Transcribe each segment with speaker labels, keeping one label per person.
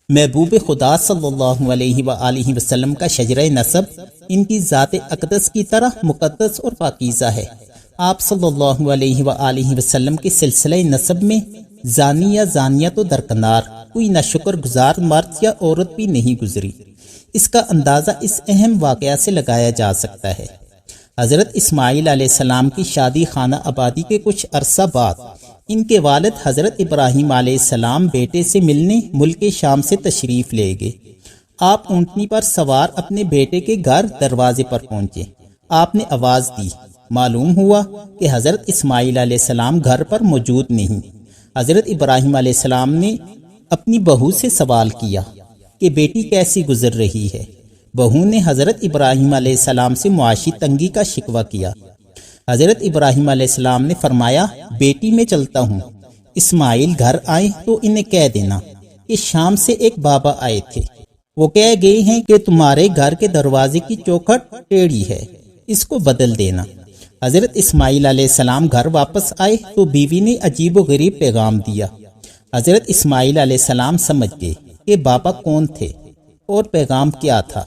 Speaker 1: محبوب خدا صلی اللہ علیہ وآلہ وسلم کا شجرہ نسب ان کی ذات اقدس کی طرح مقدس اور پاکیزہ ہے۔ آپ صلی اللہ علیہ وآلہ وسلم کے سلسلہ نسب میں زانی یا زانیہ تو درکنار کوئی ناشکر گزار مرد یا عورت بھی نہیں گزری۔ اس کا اندازہ اس اہم واقعہ سے لگایا جا سکتا ہے۔ حضرت اسماعیل علیہ السلام کی شادی خانہ آبادی کے کچھ عرصہ بعد ان کے والد حضرت ابراہیم علیہ السلام بیٹے سے ملنے ملک شام سے تشریف لے گئے۔ آپ اونٹنی پر سوار اپنے بیٹے کے گھر دروازے پر پہنچے۔ آپ نے آواز دی۔ معلوم ہوا کہ حضرت اسماعیل علیہ السلام گھر پر موجود نہیں۔ حضرت ابراہیم علیہ السلام نے اپنی بہو سے سوال کیا کہ بیٹی کیسی گزر رہی ہے۔ بہو نے حضرت ابراہیم علیہ السلام سے معاشی تنگی کا شکوہ کیا۔ حضرت ابراہیم علیہ السلام نے فرمایا، بیٹی میں چلتا ہوں، اسماعیل گھر آئے تو انہیں کہہ دینا کہ شام سے ایک بابا آئے تھے، وہ کہہ گئے ہیں کہ تمہارے گھر کے دروازے کی چوکھٹ ٹیڑھی ہے، اس کو بدل دینا۔ حضرت اسماعیل علیہ السلام گھر واپس آئے تو بیوی نے عجیب و غریب پیغام دیا۔ حضرت اسماعیل علیہ السلام سمجھ گئے کہ بابا کون تھے اور پیغام کیا تھا۔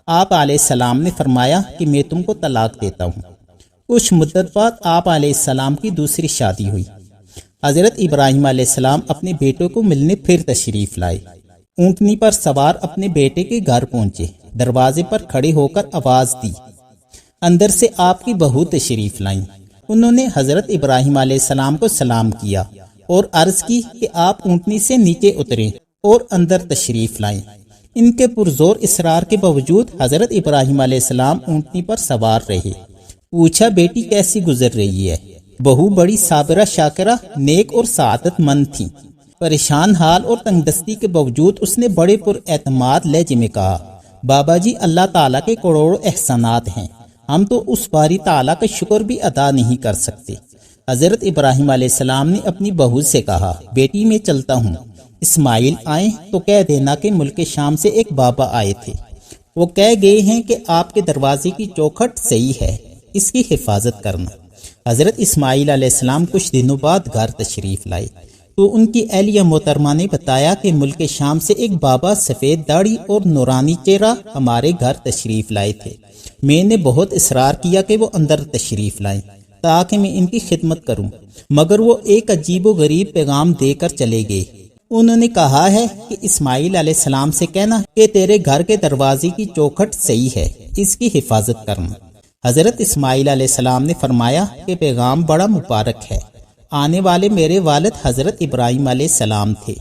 Speaker 1: آپ علیہ السلام نے فرمایا کہ میں تم کو طلاق دیتا ہوں۔ کچھ مدت بعد آپ علیہ السلام کی دوسری شادی ہوئی۔ حضرت ابراہیم علیہ السلام اپنے بیٹوں کو ملنے پھر تشریف لائے۔ اونٹنی پر سوار اپنے بیٹے کے گھر پہنچے۔ دروازے پر کھڑے ہو کر آواز دی۔ اندر سے آپ کی بہو تشریف لائیں۔ انہوں نے حضرت ابراہیم علیہ السلام کو سلام کیا اور عرض کی کہ آپ اونٹنی سے نیچے اتریں اور اندر تشریف لائیں۔ ان کے پرزور اصرار کے باوجود حضرت ابراہیم علیہ السلام اونٹنی پر سوار رہے۔ پوچھا، بیٹی کیسی گزر رہی ہے؟ بہو بڑی صابرہ شاکرہ نیک اور سعادت مند تھی۔ پریشان حال اور تنگ دستی کے باوجود اس نے بڑے پر اعتماد لہجے میں کہا، بابا جی، اللہ تعالیٰ کے کروڑوں احسانات ہیں، ہم تو اس باری تعالیٰ کا شکر بھی ادا نہیں کر سکتے۔ حضرت ابراہیم علیہ السلام نے اپنی بہو سے کہا، بیٹی میں چلتا ہوں، اسماعیل آئیں تو کہہ دینا کہ ملک شام سے ایک بابا آئے تھے، وہ کہہ گئے ہیں کہ آپ کے دروازے کی چوکھٹ صحیح ہے، اس کی حفاظت کرنا۔ حضرت اسماعیل علیہ السلام کچھ دنوں بعد گھر تشریف لائے تو ان کی اہلیہ محترمہ نے بتایا کہ ملک شام سے ایک بابا سفید داڑھی اور نورانی چہرہ ہمارے گھر تشریف لائے تھے۔ میں نے بہت اصرار کیا کہ وہ اندر تشریف لائیں تاکہ میں ان کی خدمت کروں، مگر وہ ایک عجیب و غریب پیغام دے کر چلے گئے۔ انہوں نے کہا ہے کہ اسماعیل علیہ السلام سے کہنا کہ تیرے گھر کے دروازے کی چوکھٹ صحیح ہے، اس کی حفاظت کرنا۔ حضرت اسماعیل علیہ السلام نے فرمایا کہ پیغام بڑا مبارک ہے، آنے والے میرے والد حضرت ابراہیم علیہ السلام تھے،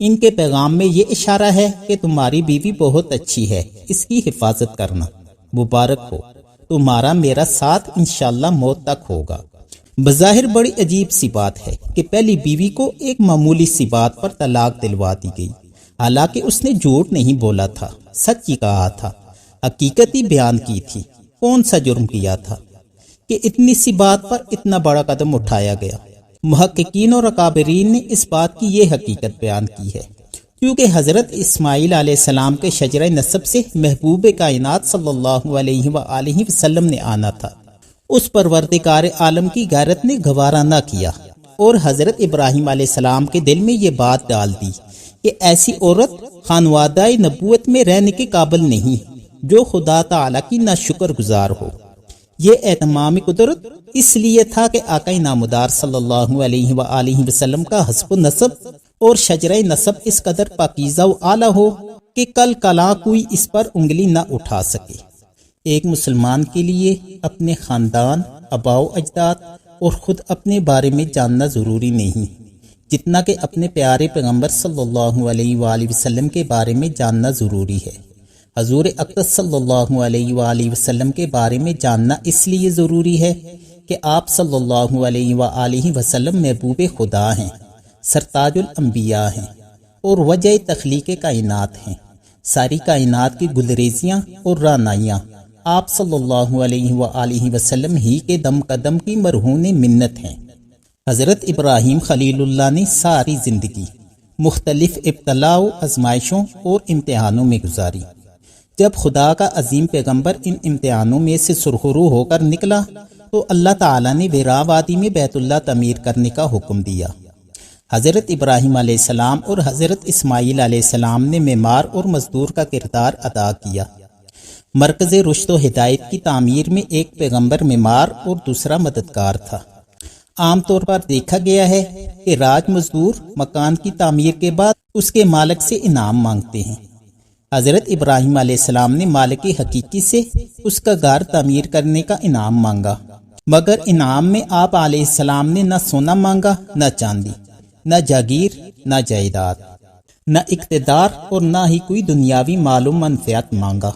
Speaker 1: ان کے پیغام میں یہ اشارہ ہے کہ تمہاری بیوی بہت اچھی ہے، اس کی حفاظت کرنا، مبارک ہو، تمہارا میرا ساتھ انشاءاللہ موت تک ہوگا۔ بظاہر بڑی عجیب سی بات ہے کہ پہلی بیوی کو ایک معمولی سی بات پر طلاق دلوا دی گئی، حالانکہ اس نے جھوٹ نہیں بولا تھا، سچ ہی کہا تھا، حقیقت ہی بیان کی تھی۔ کون سا جرم کیا تھا کہ اتنی سی بات پر اتنا بڑا قدم اٹھایا گیا؟ محققین اور اکابرین نے اس بات کی یہ حقیقت بیان کی ہے کیونکہ حضرت اسماعیل علیہ السلام کے شجرہ نسب سے محبوب کائنات صلی اللہ علیہ وآلہ وسلم نے آنا تھا۔ اس پروردگار عالم کی غیرت نے گوارا نہ کیا اور حضرت ابراہیم علیہ السلام کے دل میں یہ بات ڈال دی کہ ایسی عورت خانوادہ نبوت میں رہنے کے قابل نہیں جو خدا تعالیٰ کی ناشکر گزار ہو۔ یہ اہتمام قدرت اس لیے تھا کہ آقا نامدار صلی اللہ علیہ وآلہ وسلم کا حسب نسب اور شجرہ نسب اس قدر پاکیزہ و اعلیٰ ہو کہ کل کلا کوئی اس پر انگلی نہ اٹھا سکے۔ ایک مسلمان کے لیے اپنے خاندان، آباء و اجداد اور خود اپنے بارے میں جاننا ضروری نہیں جتنا کہ اپنے پیارے پیغمبر صلی اللہ علیہ وآلہ وسلم کے بارے میں جاننا ضروری ہے۔ حضور اقدس صلی اللہ علیہ وآلہ وسلم کے بارے میں جاننا اس لیے ضروری ہے کہ آپ صلی اللہ علیہ وآلہ وسلم محبوب خدا ہیں، سرتاج الانبیاء ہیں اور وجہ تخلیق کائنات ہیں۔ ساری کائنات کی گلریزیاں اور رعنائیاں آپ صلی اللہ علیہ وآلہ وسلم ہی کے دم قدم کی مرہون منت ہیں۔ حضرت ابراہیم خلیل اللہ نے ساری زندگی مختلف ابتلاء و آزمائشوں اور امتحانوں میں گزاری۔ جب خدا کا عظیم پیغمبر ان امتحانوں میں سے سرخرو ہو کر نکلا تو اللہ تعالیٰ نے ویرا وادی میں بیت اللہ تعمیر کرنے کا حکم دیا۔ حضرت ابراہیم علیہ السلام اور حضرت اسماعیل علیہ السلام نے معمار اور مزدور کا کردار ادا کیا۔ مرکز رشد و ہدایت کی تعمیر میں ایک پیغمبر معمار اور دوسرا مددگار تھا۔ عام طور پر دیکھا گیا ہے کہ راج مزدور مکان کی تعمیر کے بعد اس کے مالک سے انعام مانگتے ہیں۔ حضرت ابراہیم علیہ السلام نے مالک حقیقی سے اس کا گھر تعمیر کرنے کا انعام مانگا، مگر انعام میں آپ علیہ السلام نے نہ سونا مانگا، نہ چاندی، نہ جاگیر، نہ جائیداد، نہ اقتدار اور نہ ہی کوئی دنیاوی مال و منفعت مانگا۔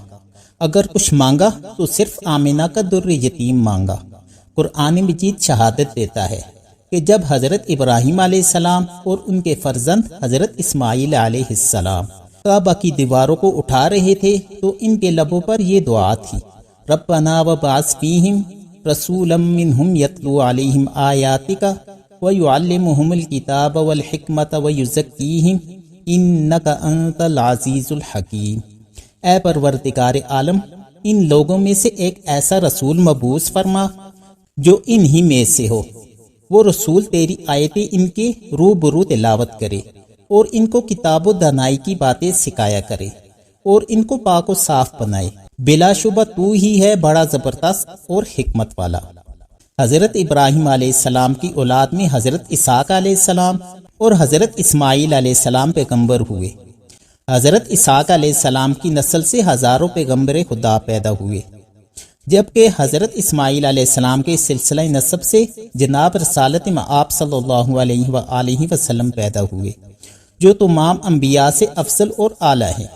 Speaker 1: اگر کچھ مانگا تو صرف آمنہ کا در یتیم مانگا۔ قرآن مجید شہادت دیتا ہے کہ جب حضرت ابراہیم علیہ السلام اور ان کے فرزند حضرت اسماعیل علیہ السلام کعبہ کی دیواروں کو اٹھا رہے تھے تو ان کے لبوں پر یہ دعا تھی، ربنا وبعث فیہم رسولا منہم یتلو علیہم آیاتک ویعلمہم الکتاب والحکمت ویزکیہم انک انت العزیز الحکیم۔ اے پروردگار عالم، ان لوگوں میں سے ایک ایسا رسول مبعوث فرما جو انہی میں سے ہو۔ وہ رسول تیری آیتیں ان کے روبرو تلاوت کرے اور ان کو کتاب و دانائی کی باتیں سکھایا کرے اور ان کو پاک و صاف بنائے۔ بلا شبہ تو ہی ہے بڑا زبردست اور حکمت والا۔ حضرت ابراہیم علیہ السلام کی اولاد میں حضرت اسحاق علیہ السلام اور حضرت اسماعیل علیہ السلام پیغمبر ہوئے۔ حضرت اسحاق علیہ السلام کی نسل سے ہزاروں پیغمبر خدا پیدا ہوئے، جبکہ حضرت اسماعیل علیہ السلام کے سلسلہ نسب سے جناب رسالت مآب صلی اللہ علیہ وآلہ وسلم پیدا ہوئے، جو تمام انبیاء سے افضل اور اعلیٰ ہے۔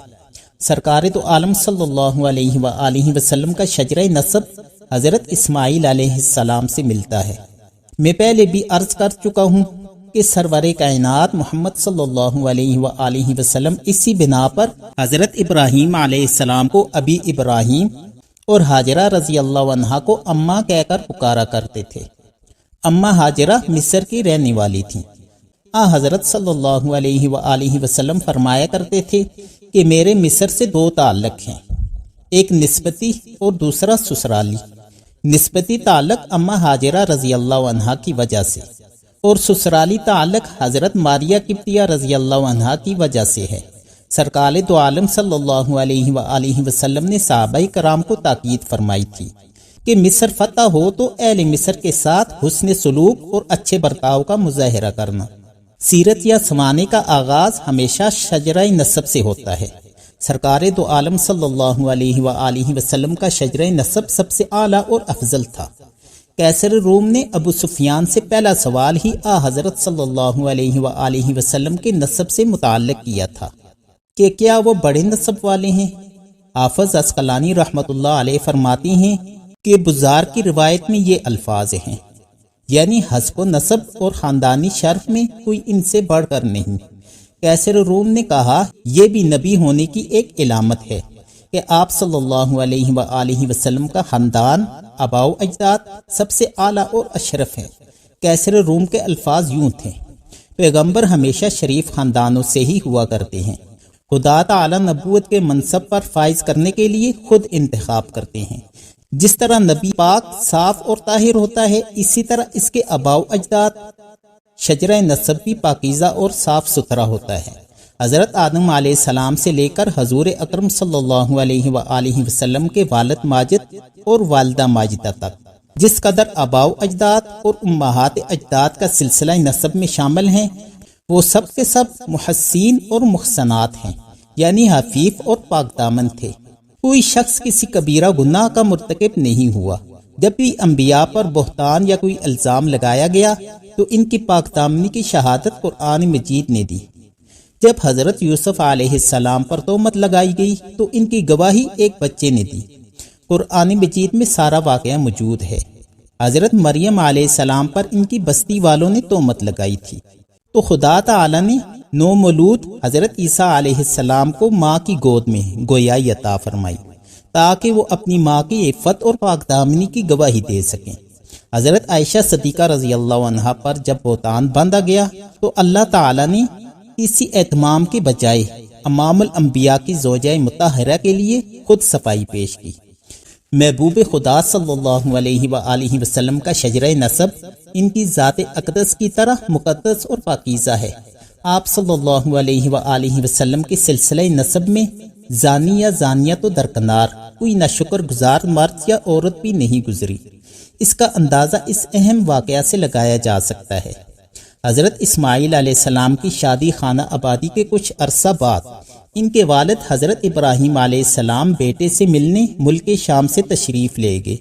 Speaker 1: سرکار دو عالم صلی اللہ علیہ وآلہ وسلم کا شجرہ نسب حضرت اسماعیل علیہ السلام سے ملتا ہے۔ میں پہلے بھی عرض کر چکا ہوں کہ سرور کائنات محمد صلی اللہ علیہ وآلہ وسلم اسی بنا پر حضرت ابراہیم علیہ السلام کو ابی ابراہیم اور حاجرہ رضی اللہ عنہا کو اماں کہہ کر پکارا کرتے تھے۔ اماں حاجرہ مصر کی رہنے والی تھیں۔ حضرت صلی اللہ علیہ وآلہ وسلم فرمایا کرتے تھے کہ میرے مصر سے دو تعلق ہیں، ایک نسبتی اور دوسرا سسرالی۔ نسبتی تعلق اماں حاجرہ رضی اللہ عنہا کی وجہ سے اور سسرالی تعلق حضرت ماریہ قبطیہ رضی اللہ عنہا کی وجہ سے ہے۔ سرکار دو عالم صلی اللہ علیہ وآلہ وسلم نے صحابہ کرام کو تاکید فرمائی تھی کہ مصر فتح ہو تو اہل مصر کے ساتھ حسن سلوک اور اچھے برتاؤ کا مظاہرہ کرنا۔ سیرت یا سمانے کا آغاز ہمیشہ شجرہ نسب سے ہوتا ہے۔ سرکار دو عالم صلی اللہ علیہ وآلہ وسلم کا شجرہ نسب سب سے اعلیٰ اور افضل تھا۔ کیسر روم نے ابو سفیان سے پہلا سوال ہی حضرت صلی اللہ علیہ وآلہ وسلم کے نسب سے متعلق کیا تھا کہ کیا وہ بڑے نسب والے ہیں؟ حافظ عسقلانی رحمۃ اللہ علیہ فرماتے ہیں کہ بزار کی روایت میں یہ الفاظ ہیں، یعنی حسب و نسب اور خاندانی شرف میں کوئی ان سے بڑھ کر نہیں۔ کیسر روم نے کہا یہ بھی نبی ہونے کی ایک علامت ہے کہ آپ صلی اللہ علیہ وآلہ وسلم کا خاندان آباء و اجداد سب سے اعلیٰ اور اشرف ہے۔ کیسر روم کے الفاظ یوں تھے، پیغمبر ہمیشہ شریف خاندانوں سے ہی ہوا کرتے ہیں۔ خدا تعالی نبوت کے منصب پر فائز کرنے کے لیے خود انتخاب کرتے ہیں۔ جس طرح نبی پاک صاف اور طاہر ہوتا ہے، اسی طرح اس کے آباء و اجداد شجرہ نسب بھی پاکیزہ اور صاف ستھرا ہوتا ہے۔ حضرت آدم علیہ السلام سے لے کر حضور اکرم صلی اللہ علیہ وآلہ وسلم کے والد ماجد اور والدہ ماجدہ تک جس قدر آباء و اجداد اور امہات اجداد کا سلسلہ نسب میں شامل ہیں، وہ سب کے سب محسین اور محسنات ہیں، یعنی حفیف اور پاک دامن تھے۔ کوئی شخص کسی کبیرہ گناہ کا مرتکب نہیں ہوا۔ جب بھی انبیاء پر بہتان یا کوئی الزام لگایا گیا تو ان کی پاک دامنی کی شہادت قرآن مجید نے دی۔ جب حضرت یوسف علیہ السلام پر تہمت لگائی گئی تو ان کی گواہی ایک بچے نے دی۔ قرآن مجید میں سارا واقعہ موجود ہے۔ حضرت مریم علیہ السلام پر ان کی بستی والوں نے تہمت لگائی تھی تو خدا تعالی نے نومولود حضرت عیسیٰ علیہ السلام کو ماں کی گود میں گویائی عطا فرمائی تاکہ وہ اپنی ماں کی عفت اور پاک دامنی کی گواہی دے سکیں۔ حضرت عائشہ صدیقہ رضی اللہ عنہا پر جب بہتان باندھا گیا تو اللہ تعالی نے اسی اہتمام کے بجائے امام الانبیاء کی زوجہ مطہرہ کے لیے خود صفائی پیش کی۔ محبوب خدا صلی اللہ علیہ وآلہ وسلم کا شجرہ نسب ان کی ذات اقدس کی طرح مقدس اور پاکیزہ ہے۔ آپ صلی اللہ علیہ وآلہ وسلم کے سلسلہ نسب میں زانی یا زانیہ تو درکنار، کوئی ناشکر گزار مرد یا عورت بھی نہیں گزری۔ اس کا اندازہ اس اہم واقعہ سے لگایا جا سکتا ہے۔ حضرت اسماعیل علیہ السلام کی شادی خانہ آبادی کے کچھ عرصہ بعد ان کے والد حضرت ابراہیم علیہ السلام بیٹے سے ملنے ملک شام سے تشریف لے گئے۔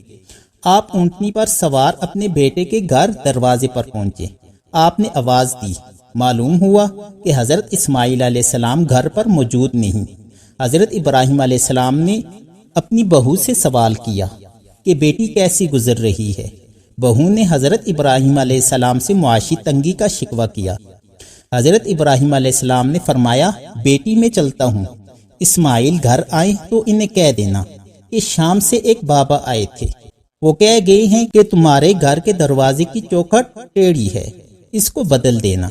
Speaker 1: آپ اونٹنی پر سوار اپنے بیٹے کے گھر دروازے پر پہنچے۔ آپ نے آواز دی۔ معلوم ہوا کہ حضرت اسماعیل علیہ السلام گھر پر موجود نہیں۔ حضرت ابراہیم علیہ السلام نے اپنی بہو سے سوال کیا کہ بیٹی کیسی گزر رہی ہے۔ بہو نے حضرت ابراہیم علیہ السلام سے معاشی تنگی کا شکوہ کیا۔ حضرت ابراہیم علیہ السلام نے فرمایا، بیٹی میں چلتا ہوں، اسماعیل گھر آئے تو انہیں کہہ دینا کہ شام سے ایک بابا آئے تھے، وہ کہہ گئے ہیں کہ تمہارے گھر کے دروازے کی چوکھٹ ٹیڑھی ہے، اس کو بدل دینا۔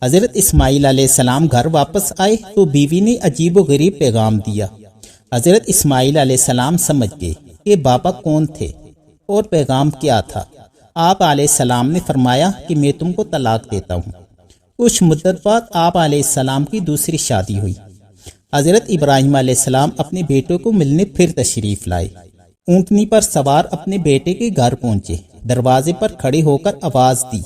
Speaker 1: حضرت اسماعیل علیہ السلام گھر واپس آئے تو بیوی نے عجیب و غریب پیغام دیا۔ حضرت اسماعیل علیہ السلام سمجھ گئے کہ بابا کون تھے اور پیغام کیا تھا۔ آپ علیہ السلام نے فرمایا کہ میں تم کو طلاق دیتا ہوں۔ کچھ مدت بعد آپ علیہ السلام کی دوسری شادی ہوئی۔ حضرت ابراہیم علیہ السلام اپنے بیٹے کو ملنے پھر تشریف لائے۔ اونٹنی پر سوار اپنے بیٹے کے گھر پہنچے۔ دروازے پر کھڑے ہو کر آواز دی۔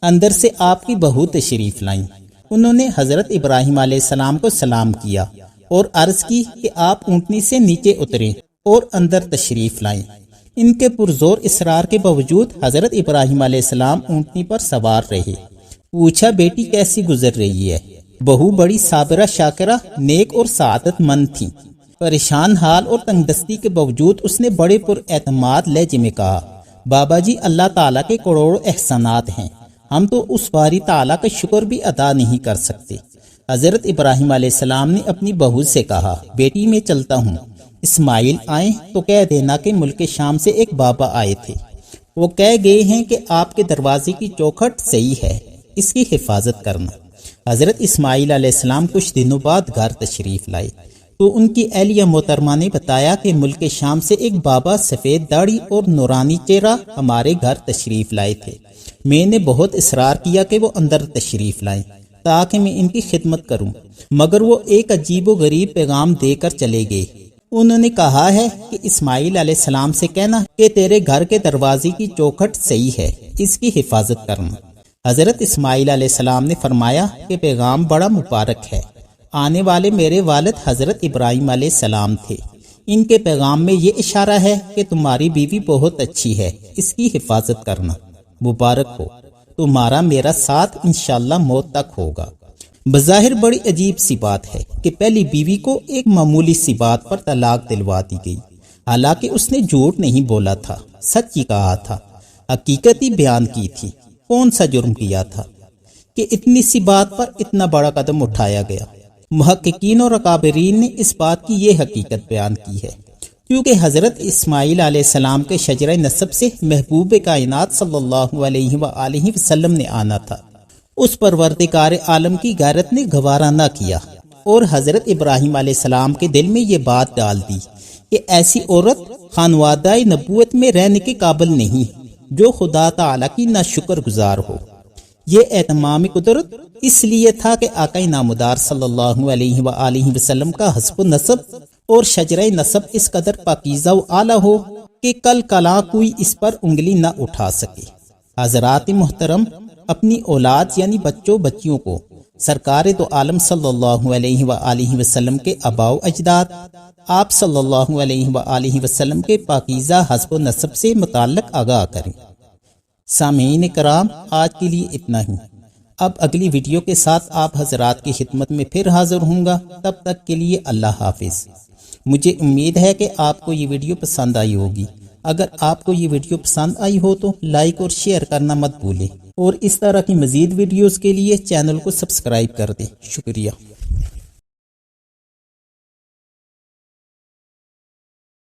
Speaker 1: اندر سے آپ کی بہو تشریف لائیں۔ انہوں نے حضرت ابراہیم علیہ السلام کو سلام کیا اور عرض کی کہ آپ اونٹنی سے نیچے اتریں اور اندر تشریف لائیں۔ ان کے پرزور اصرار کے باوجود حضرت ابراہیم علیہ السلام اونٹنی پر سوار رہے۔ پوچھا، بیٹی کیسی گزر رہی ہے؟ بہو بڑی صابرہ شاکرہ، نیک اور سعادت مند تھی۔ پریشان حال اور تنگ دستی کے باوجود اس نے بڑے پر اعتماد لہجے میں کہا، بابا جی، اللہ تعالیٰ کے کروڑوں احسانات ہیں، ہم تو اس باری تعالیٰ کا شکر بھی ادا نہیں کر سکتے۔ حضرت ابراہیم علیہ السلام نے اپنی بہو سے کہا، بیٹی میں چلتا ہوں، اسماعیل آئیں تو کہہ دینا کہ ملک شام سے ایک بابا آئے تھے، وہ کہہ گئے ہیں کہ آپ کے دروازے کی چوکھٹ صحیح ہے، اس کی حفاظت کرنا۔ حضرت اسماعیل علیہ السلام کچھ دنوں بعد گھر تشریف لائے تو ان کی اہلیہ محترمہ نے بتایا کہ ملک شام سے ایک بابا سفید داڑھی اور نورانی چہرہ ہمارے گھر تشریف لائے تھے۔ میں نے بہت اصرار کیا کہ وہ اندر تشریف لائیں تاکہ میں ان کی خدمت کروں، مگر وہ ایک عجیب و غریب پیغام دے کر چلے گئے۔ انہوں نے کہا ہے کہ اسماعیل علیہ السلام سے کہنا کہ تیرے گھر کے دروازے کی چوکھٹ صحیح ہے، اس کی حفاظت کرنا۔ حضرت اسماعیل علیہ السلام نے فرمایا کہ پیغام بڑا مبارک ہے، آنے والے میرے والد حضرت ابراہیم علیہ السلام تھے، ان کے پیغام میں یہ اشارہ ہے کہ تمہاری بیوی بہت اچھی ہے، اس کی حفاظت کرنا، مبارک ہو، تمہارا میرا ساتھ انشاءاللہ موت تک ہوگا۔ بظاہر بڑی عجیب سی بات ہے کہ پہلی بیوی کو ایک معمولی سی بات پر طلاق دلوا دی گئی، حالانکہ اس نے جھوٹ نہیں بولا تھا، سچ ہی کہا تھا، حقیقت ہی بیان کی تھی۔ کون سا جرم کیا تھا کہ اتنی سی بات پر اتنا بڑا قدم اٹھایا گیا؟ محققین اور اکابرین نے اس بات کی یہ حقیقت بیان کی ہے کیونکہ حضرت اسماعیل علیہ السلام کے شجرہ نسب سے محبوب کائنات صلی اللہ علیہ وآلہ وسلم نے آنا تھا۔ اس پروردگار عالم کی غیرت نے گوارا نہ کیا اور حضرت ابراہیم علیہ السلام کے دل میں یہ بات ڈال دی کہ ایسی عورت خانوادہ نبوت میں رہنے کے قابل نہیں جو خدا تعالیٰ کی ناشکر گزار ہو۔ یہ اہتمام قدرت اس لیے تھا کہ آقا نامدار صلی اللہ علیہ وآلہ وسلم کا حسب و نسب اور شجرہ نسب اس قدر پاکیزہ و اعلیٰ ہو کہ کل کلا کوئی اس پر انگلی نہ اٹھا سکے۔ حضرات محترم، اپنی اولاد یعنی بچوں بچیوں کو سرکار دو عالم صلی اللہ علیہ وآلہ وسلم کے آباء و اجداد آپ صلی اللہ علیہ وآلہ وسلم کے پاکیزہ حسب و نسب سے متعلق آگاہ کریں۔ سامعین کرام، آج کے لیے اتنا ہی۔ اب اگلی ویڈیو کے ساتھ آپ حضرات کی خدمت میں پھر حاضر ہوں گا، تب تک کے لیے اللہ حافظ۔ مجھے امید ہے کہ آپ کو یہ ویڈیو پسند آئی ہوگی۔ اگر آپ کو یہ ویڈیو پسند آئی ہو تو لائک اور شیئر کرنا مت بھولیں، اور اس طرح کی مزید ویڈیوز کے لیے چینل کو سبسکرائب کر دیں۔ شکریہ۔